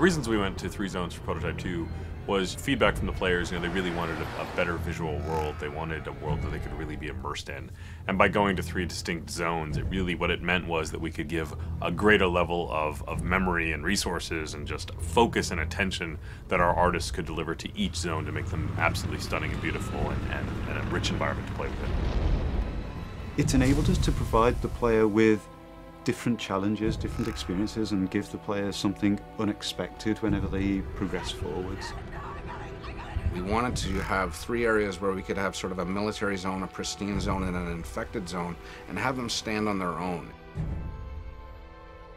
reasons we went to 3 zones for Prototype 2 was feedback from the players. They really wanted a better visual world. They wanted a world that they could really be immersed in. And by going to 3 distinct zones, what it meant was that we could give a greater level of memory and resources and just focus and attention that our artists could deliver to each zone to make them absolutely stunning and beautiful and a rich environment to play with. It's enabled us to provide the player with different challenges, different experiences, and give the players something unexpected whenever they progress forwards. We wanted to have 3 areas where we could have sort of a military zone, a pristine zone, and an infected zone, and have them stand on their own.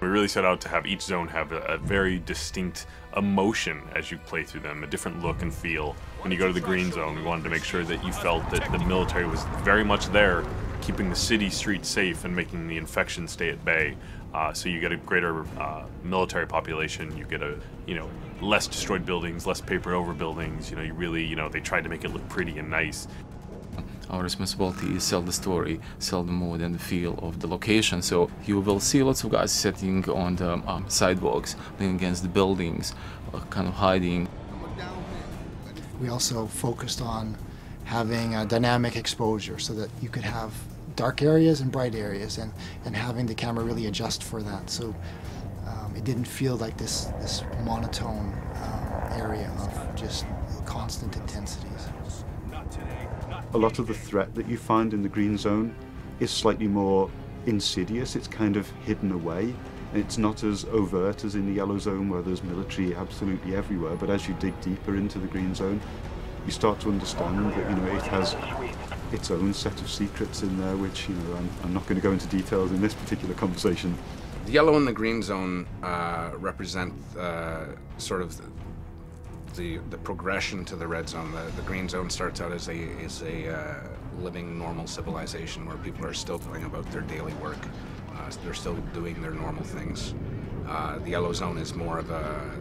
We really set out to have each zone have a very distinct emotion as you play through them, a different look and feel. When you go to the green zone, we wanted to make sure that you felt that the military was very much there, keeping the city streets safe and making the infection stay at bay. So you get a greater military population, you get less destroyed buildings, less papered over buildings. They tried to make it look pretty and nice. Our responsibility is sell the story, sell the mood and the feel of the location. So you will see lots of guys sitting on the sidewalks, leaning against the buildings, kind of hiding. We also focused on having a dynamic exposure so that you could have dark areas and bright areas, and having the camera really adjust for that. So it didn't feel like this monotone area of just constant intensities. A lot of the threat that you find in the green zone is slightly more insidious. It's kind of hidden away. It's not as overt as in the yellow zone where there's military absolutely everywhere, but as you dig deeper into the green zone, you start to understand that it has its own set of secrets in there, which I'm not going to go into details in this particular conversation. The yellow and the green zone represent sort of the progression to the red zone. The green zone starts out as a living normal civilization where people are still going about their daily work. They're still doing their normal things. The yellow zone is more of a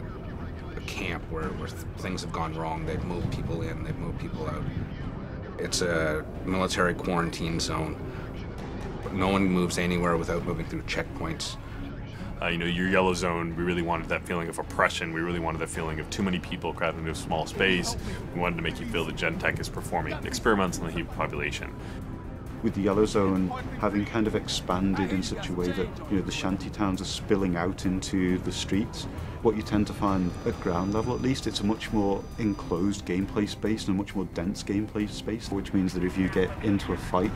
camp where things have gone wrong. They've moved people in, they've moved people out. It's a military quarantine zone. But no one moves anywhere without moving through checkpoints. Your yellow zone, we really wanted that feeling of oppression. We really wanted that feeling of too many people crowded into a small space. We wanted to make you feel that Gentek is performing experiments on the human population. With the yellow zone having kind of expanded in such a way that the shanty towns are spilling out into the streets, what you tend to find at ground level at least, it's a much more enclosed gameplay space and a much more dense gameplay space, which means that if you get into a fight,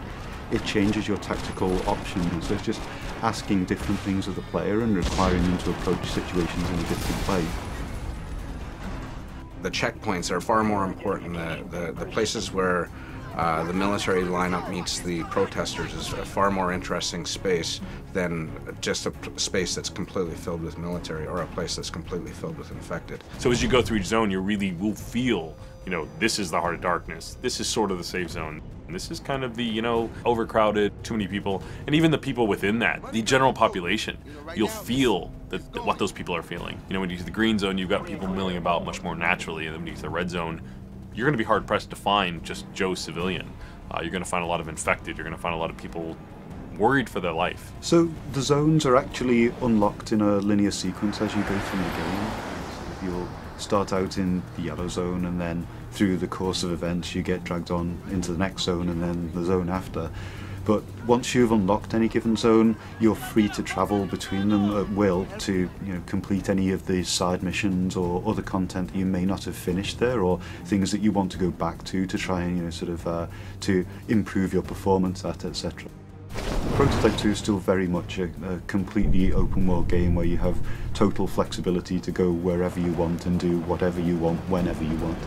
it changes your tactical options. So it's just asking different things of the player and requiring them to approach situations in a different way. The checkpoints are far more important. The places where the military lineup meets the protesters is a far more interesting space than just a space that's completely filled with military or a place that's completely filled with infected. So as you go through each zone, you really will feel, this is the heart of darkness. This is sort of the safe zone. And this is kind of the, overcrowded, too many people. And even the people within that, the general population, you'll feel that what those people are feeling. When you get to the green zone, you've got people milling about much more naturally. And then when you get to the red zone, you're going to be hard-pressed to find just Joe civilian. You're going to find a lot of infected. You're going to find a lot of people worried for their life. So the zones are actually unlocked in a linear sequence as you go through the game. You'll start out in the yellow zone, and then through the course of events you get dragged on into the next zone and then the zone after. But once you've unlocked any given zone, you're free to travel between them at will to complete any of the side missions or other content that you may not have finished there, or things that you want to go back to try and to improve your performance at, etc. Prototype 2 is still very much a completely open world game where you have total flexibility to go wherever you want and do whatever you want whenever you want.